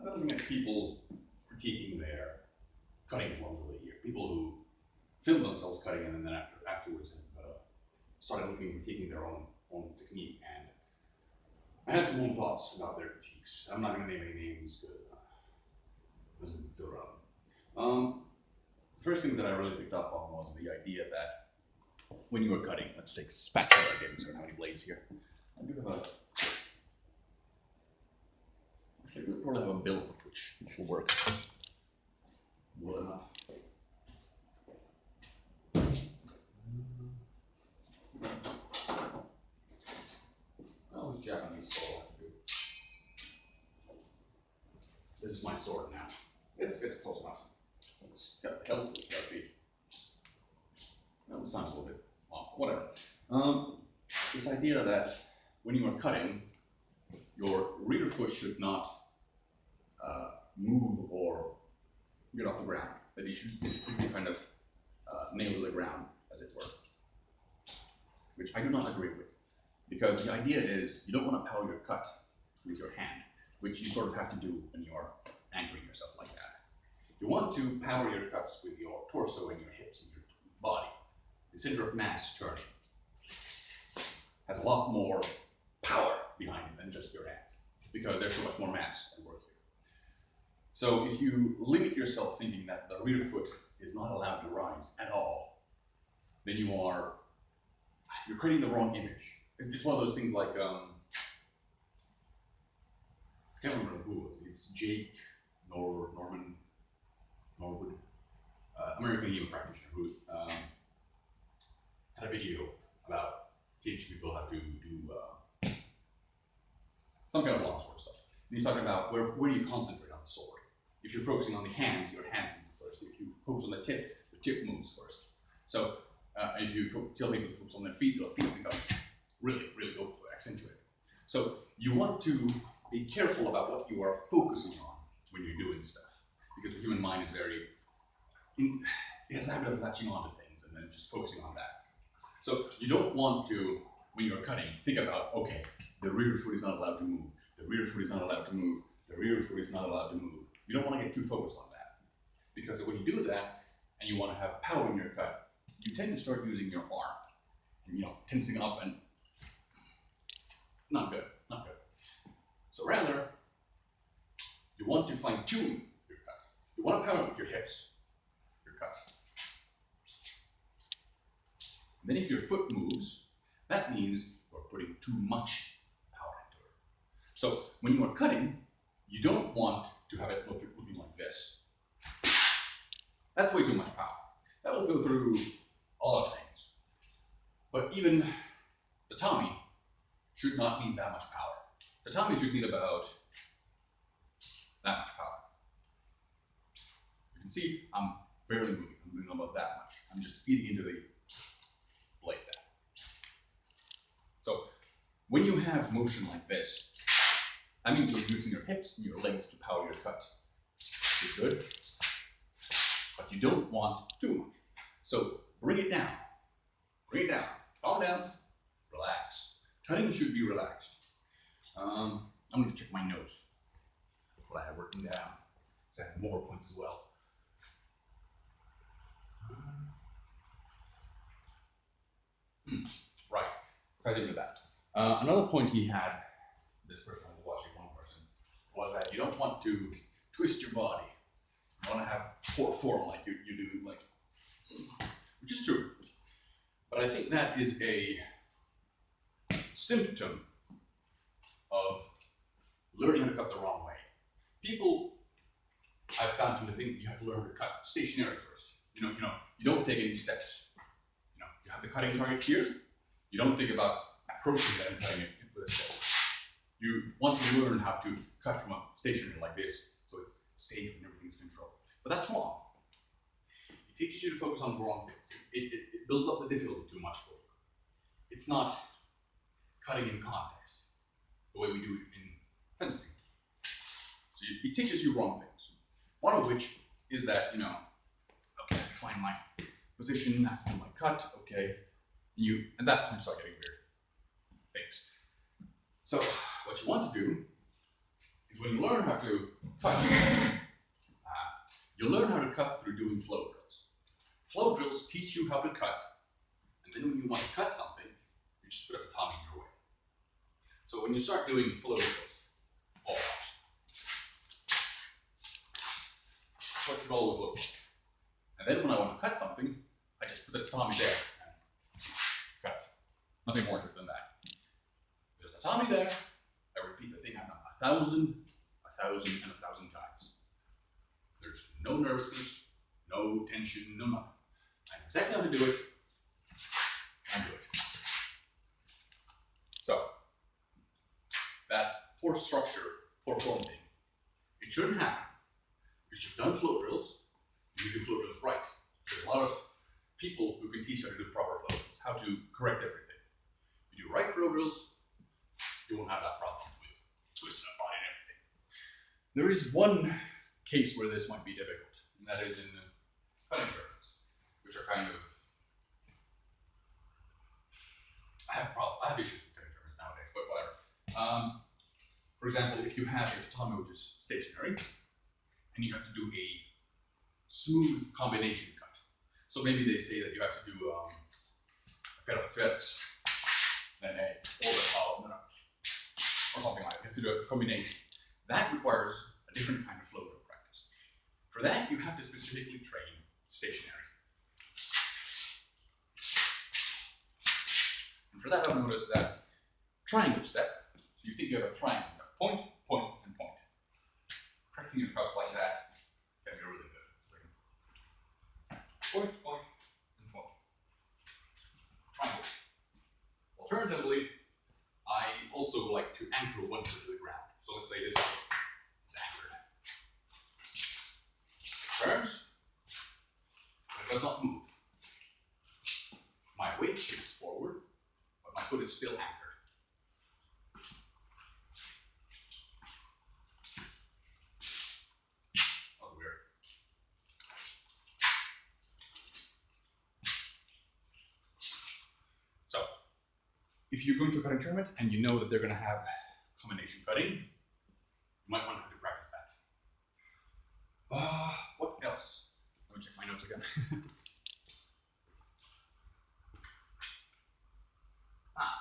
I've been looking at people critiquing their cutting forms over the year. People who film themselves cutting and then afterwards have started looking and critiquing their own technique. And I had some own thoughts about their critiques. I'm not going to name any names because it doesn't feel relevant. The first thing that I really picked up on was the idea that when you were cutting, let's take spatula again, so I don't have any blades here. I do have a. Actually, we'll probably have a bill which will work well enough. Well, this Japanese sword will have to do. This is my sword now. It's close enough. It's got the hilt, it's got the. Well, this sounds a little bit off. Whatever. This idea that when you are cutting, your rear foot should not move or get off the ground. That you should be kind of nailed to the ground, as it were. Which I do not agree with. Because the idea is you don't want to power your cut with your hand, which you sort of have to do when you're anchoring yourself like that. You want to power your cuts with your torso and your hips and your body. The center of mass turning has a lot more power behind it than just your hand, because there's so much more mass at work here. So if you limit yourself thinking that the rear foot is not allowed to rise at all, then you're creating the wrong image. It's one of those things like, I can't remember who it was. It's Jake Norwood, American yoga practitioner, who had a video about teaching people how to do some kind of long sword stuff. And he's talking about where do you concentrate on the sword. If you're focusing on the hands, your hands move first. If you focus on the tip moves first. So if you tell people to focus on their feet become really go accentuated. So you want to be careful about what you are focusing on when you're doing stuff, because the human mind is it has a habit of latching onto things and then just focusing on that. So you don't want to, when you're cutting, think about, okay, the rear foot is not allowed to move, the rear foot is not allowed to move, the rear foot is not allowed to move. You don't want to get too focused on that, because when you do that and you want to have power in your cut, you tend to start using your arm and, tensing up, and not good. So rather, you want to fine tune your cut. You want to power with your hips, your cut. And then if your foot moves, that means you're putting too much power into it. So when you are cutting, you don't want to have it looking like this. That's way too much power. That will go through a lot of things. But even the Tommy should not need that much power. The Tommy should need about that much power. You can see I'm barely moving. I'm moving about that much. I'm just feeding into the blade there. So when you have motion like this, that means you're using your hips and your legs to power your cut. It's good, but you don't want too much. So bring it down. Calm down. Relax. Cutting should be relaxed. I'm going to check my notes. What I have written down. I have more points as well. Right. I did that. Another point he had, this person was watching one person, was that you don't want to twist your body. You want to have poor form like you do, which is true. But I think that is a symptom of learning how to cut the wrong way. People, I've found to think you have to learn to cut stationary first. You don't take any steps. You have the cutting target here. You don't think about approaching that and cutting it with a step. You want to learn how to cut from a stationary like this, so it's safe and everything's controlled. But that's wrong. It teaches you to focus on the wrong things. It builds up the difficulty too much for you. It's not cutting in context, the way we do it in fencing. So it teaches you wrong things. One of which is that, okay, I have to find my position, I have to do my cut, okay. You, at that point, start getting weird things. So what you want to do is when you learn how to cut, you learn how to cut through doing flow drills. Flow drills teach you how to cut, and then when you want to cut something, you just put a tatami in your way. So when you start doing flow drills, all out. What should always look like. And then when I want to cut something, I just put the tatami there and cut. Nothing more than that. There's a tatami there. I repeat the thing I've done 1,000, 1,000, and 1,000 times. There's no nervousness, no tension, no nothing. I know exactly how to do it, and do it. So, that poor structure, poor form thing, it shouldn't happen. Because you've done flow drills, you do flow drills right. There's a lot of people who can teach you how to do proper flow drills, how to correct everything. If you do right flow drills, you won't have that problem with twisting up body and everything. There is one case where this might be difficult, and that is in cutting tournaments, which are kind of, I have issues with cutting tournaments nowadays, but whatever. For example, if you have a tatami which is stationary, and you have to do a smooth combination cut. So maybe they say that you have to do a pair of steps, then a overhaul, or something like that. You have to do a combination. That requires a different kind of flow drill practice. For that, you have to specifically train stationary. And for that, I've noticed that triangle step, so you think you have a triangle, you have point, point, and point. Practicing your cuts like that can be really good. It's like point, point, and point. Triangle. Alternatively, I also like to anchor one foot to the ground. So let's say this is anchored. It turns, but it does not move. My weight shifts forward, but my foot is still anchored. If you're going to a cutting tournament and you know that they're going to have combination cutting, you might want to practice that. What else? Let me check my notes again.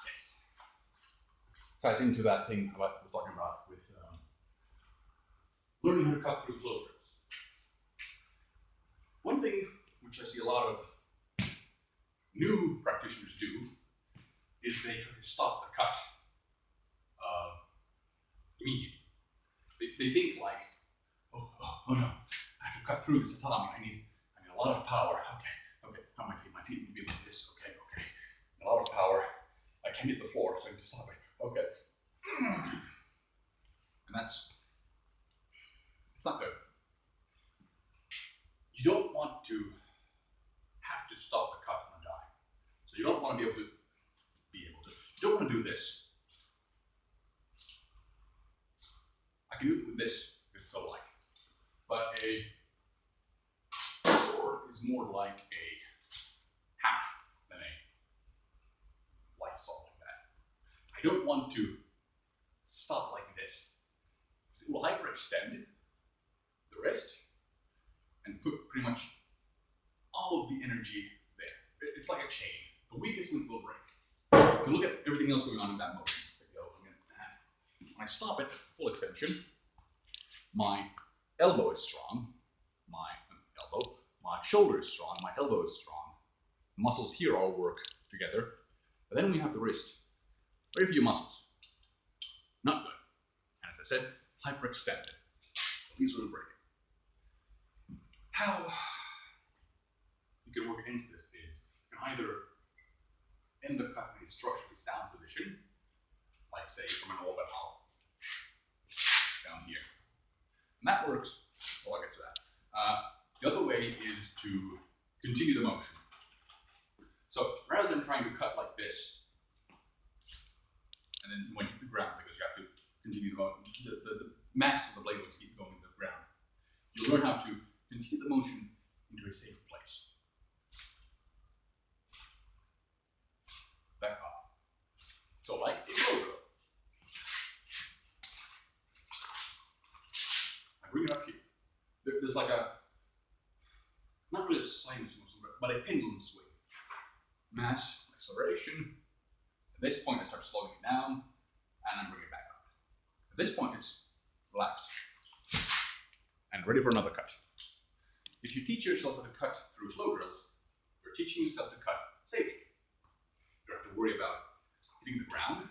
Yes. Ties into that thing I was talking about with learning how to cut through flow drills. One thing which I see a lot of new practitioners do is they try to stop the cut immediately. They think like, oh no, I have to cut through this tatami. I need a lot of power. Okay, my feet need to be like this. Okay. A lot of power. I can't hit the floor, so I need to stop it. Okay. And it's not good. You don't want to have to stop the cut and die. So you don't want to be able to. You don't want to do this. I can do it with this if it's so light. But a sword is more like a hammer than a light saw like that. I don't want to stop like this. Because it will hyperextend the wrist and put pretty much all of the energy there. It's like a chain. The weakest link will break. If you look at everything else going on in that motion, when I stop it, full extension, my elbow is strong, my shoulder is strong, my elbow is strong. The muscles here all work together. But then when you have the wrist, very few muscles. Not good. And as I said, hyperextended. These will break. How you can work against this is you can either end the cut in a structurally sound position, like say from an overhaul down here. And that works. Well, I'll get to that. The other way is to continue the motion. So rather than trying to cut like this, and then when you hit the ground, because you have to continue the motion, the mass of the blade will keep going to the ground. You'll learn how to continue the motion into a safe place. Back up. So like a flow drill. bring it up here. There's like a, not really a sinus motion, but a pendulum swing. Mass, acceleration. At this point, I start slowing it down, and then bring it back up. At this point, it's relaxed and ready for another cut. If you teach yourself how to cut through flow drills, you're teaching yourself to cut safely. You don't have to worry about hitting the ground.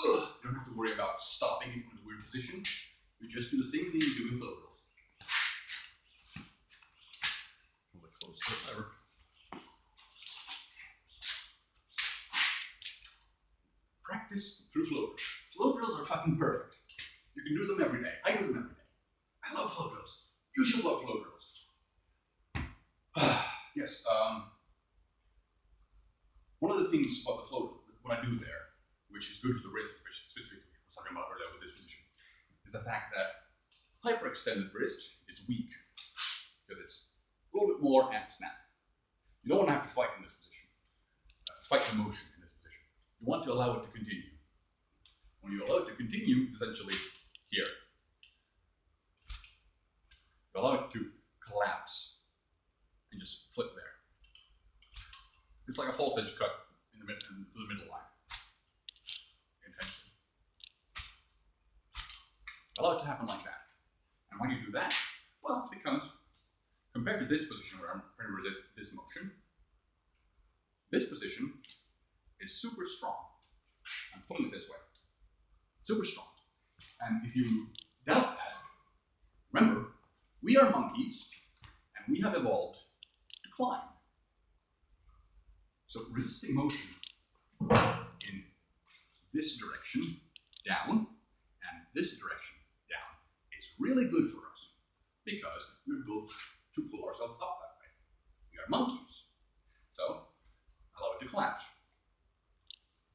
You don't have to worry about stopping it in a weird position. You just do the same thing you do in flow drills. A little bit closer, practice through flow drills. Flow drills are fucking perfect. You can do them every day. I do them every day. I love flow drills. You should love flow drills. Yes, one of the things about the flow, what I do there, which is good for the wrist, specifically, I was talking about earlier with this position, is the fact that hyperextended wrist is weak because it's a little bit more and snap. You don't want to have to fight in this position, fight the motion in this position. You want to allow it to continue. When you allow it to continue, it's essentially here. You allow it to collapse and just flip there. It's like a false edge cut in the middle line in fencing. Allow it to happen like that. And why do you do that? Well, because compared to this position where I'm trying to resist this motion, this position is super strong. I'm pulling it this way. Super strong. And if you doubt that, remember, we are monkeys and we have evolved to climb. So resisting motion in this direction, down, and this direction, down, is really good for us because we're built to pull ourselves up that way. We are monkeys. So allow it to collapse.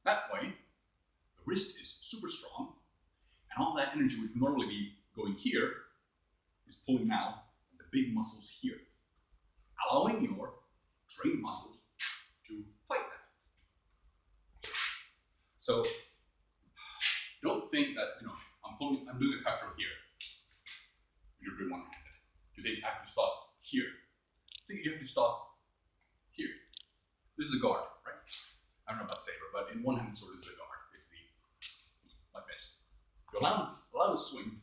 That way, the wrist is super strong, and all that energy which would normally be going here is pulling now the big muscles here, allowing your trained muscles to fight that. So don't think that, I'm doing a cut from here. You're doing one-handed. You think I have to stop here. I think you have to stop here. This is a guard, right? I don't know about saber, but in one-handed sword this is a guard. It's like this. You allow the swing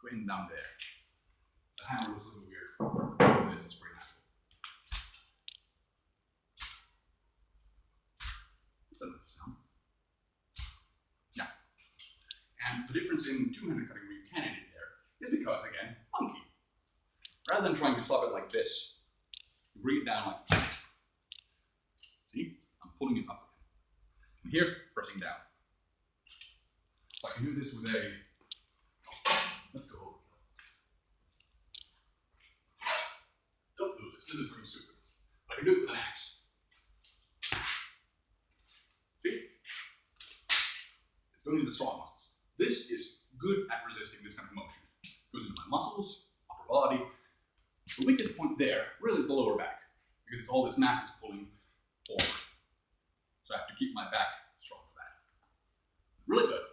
to end down there. The hammer was a little weird. This is pretty natural. It's a nice sound. Yeah. And the difference in two-handed cutting where you can end it there is because, again, monkey. Rather than trying to stop it like this, you bring it down like that. See? I'm pulling it up again. And here, pressing down. So I can do this with a, let's go over. Don't do this. This is pretty stupid. I can do it with an axe. See? It's going into the strong muscles. This is good at resisting this kind of motion. It goes into my muscles, upper body. The weakest point there really is the lower back, because it's all this mass is pulling forward. So I have to keep my back strong for that. Really good.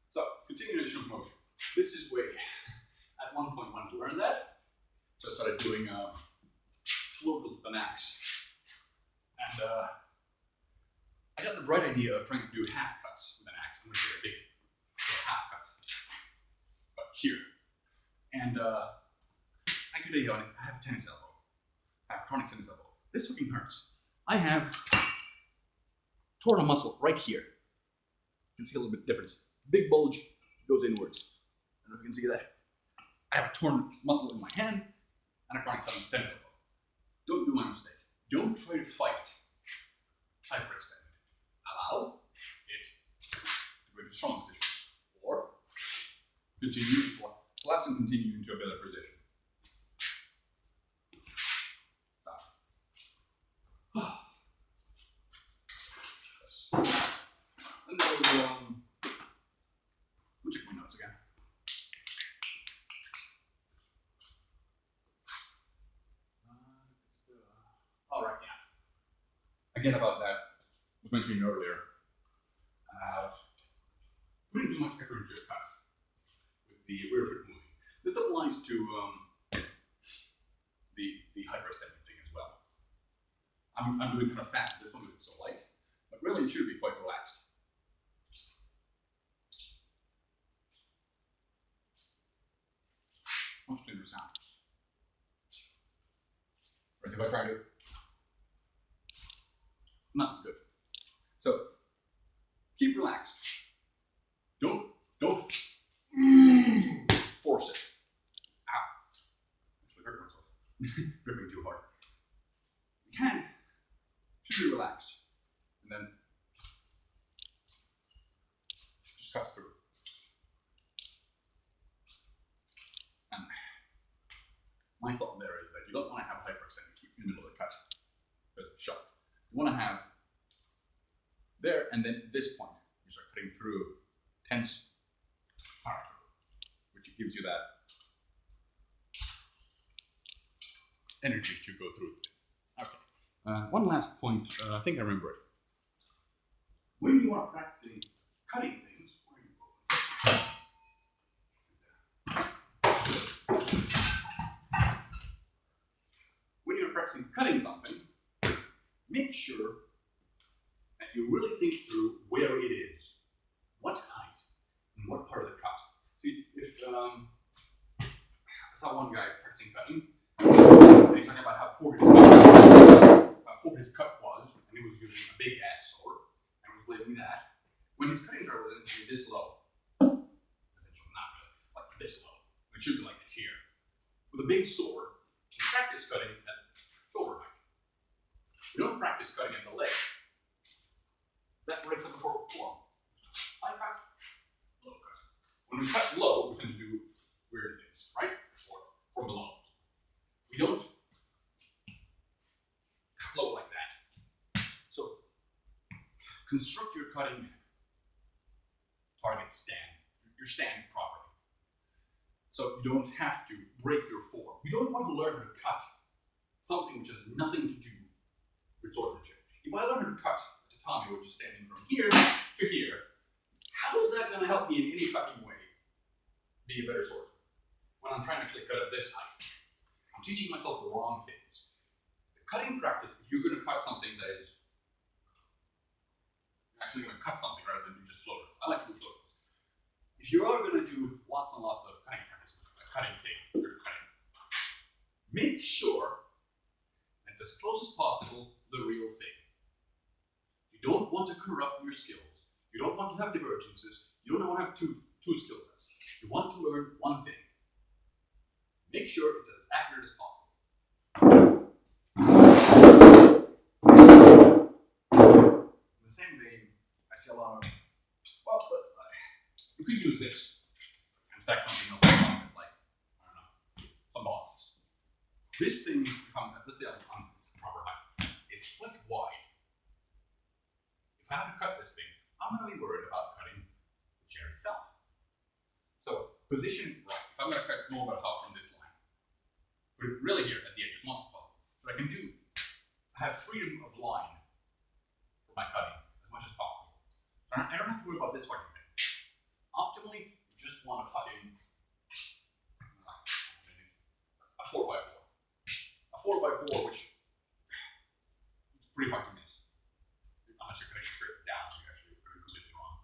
So, continuation of motion. This is where, at one point, wanted to learn that. So I started doing flow drills with an axe. And I got the bright idea of trying to do half cuts with an axe. I'm going to do a big half cuts. But here. And I have a tennis elbow. I have chronic tennis elbow. This fucking hurts. I have torn a muscle right here. You can see a little bit of difference. Big bulge goes inwards. I don't know if you can see that. I have a torn muscle in my hand and a chronic tennis elbow. Don't do my mistake. Don't try to fight hyperextended. Allow it to go into strong positions. Or continue to collapse and continue into a better position. And that was, let me check my notes again. All right, yeah. Again, about that, I was mentioning earlier, putting too much effort into a cut with the rear foot moving. This applies to the hyperextended thing as well. I'm doing kind of fast with this one because it's so light, but really it should be quite relaxed. Much cleaner sound. Whereas if I try to, not as good. So keep relaxed. Don't force it. Ow. Actually hurt myself. Gripping too hard. You can. Should be relaxed. And then just cut through. And my thought there is that you don't want to have hyperextended in the middle of the cut. Because it's sharp. You want to have there, and then at this point, you start cutting through tense fire through, which gives you that energy to go through it. Okay. One last point, I think I remember it. When you are practicing cutting things, where are you going? When you're practicing cutting something, make sure that you really think through where it is, what height, and what part of the cut. See, if I saw one guy practicing cutting, and he's talking about how poor his cut was, and he was using a big ass sword, and was blaming that. When his cutting thread was actually this low, essentially not really, like this low. It should be like here. With a big sword, you practice cutting at shoulder height. You don't practice cutting at the leg. That breaks up the forearm. High cut, low cut. When we cut low, we tend to do weird things, right? Or from below. We don't cut low like that. So construct your cutting target stand. You're standing properly. So you don't have to break your form. You don't want to learn how to cut something which has nothing to do with swordmanship. If I learn how to cut a tatami, which is standing from here to here, how is that going to help me in any fucking way be a better swordsman when I'm trying to actually cut at this height? I'm teaching myself the wrong things. The cutting practice, if you're going to cut something that is actually going to cut something rather than do just flow drills. I like to do flow drills. If you are going to do lots and lots of cutting practice, a cutting thing, you're cutting, make sure it's as close as possible to the real thing. You don't want to corrupt your skills. You don't want to have divergences. You don't want to have two skill sets. You want to learn one thing. Make sure it's as accurate as possible. In the same vein, I see a lot of, well, you could use this and stack something else on it, like, I don't know, some boxes. This thing, let's say on its proper height, is foot wide. If I have to cut this thing, I'm going to be worried about cutting the chair itself. So position it right. If I'm going to cut no matter how from this line, put it really here at the edge as much as possible. What I can do, I have freedom of line for my cutting as much as possible. I don't have to worry about this part of it. Optimally, you just want to cut in a 4x4. A 4x4, which is pretty hard to miss. Unless you're cutting it straight down, you're actually pretty completely wrong.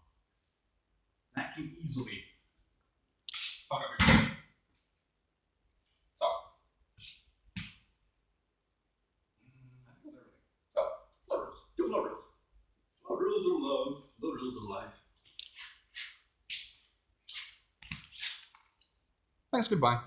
That can easily fuck up your cutting. So, I think that's everything. So, flow drills. Do flow drills. Flow drills are love. Flow drills are life. Thanks, goodbye.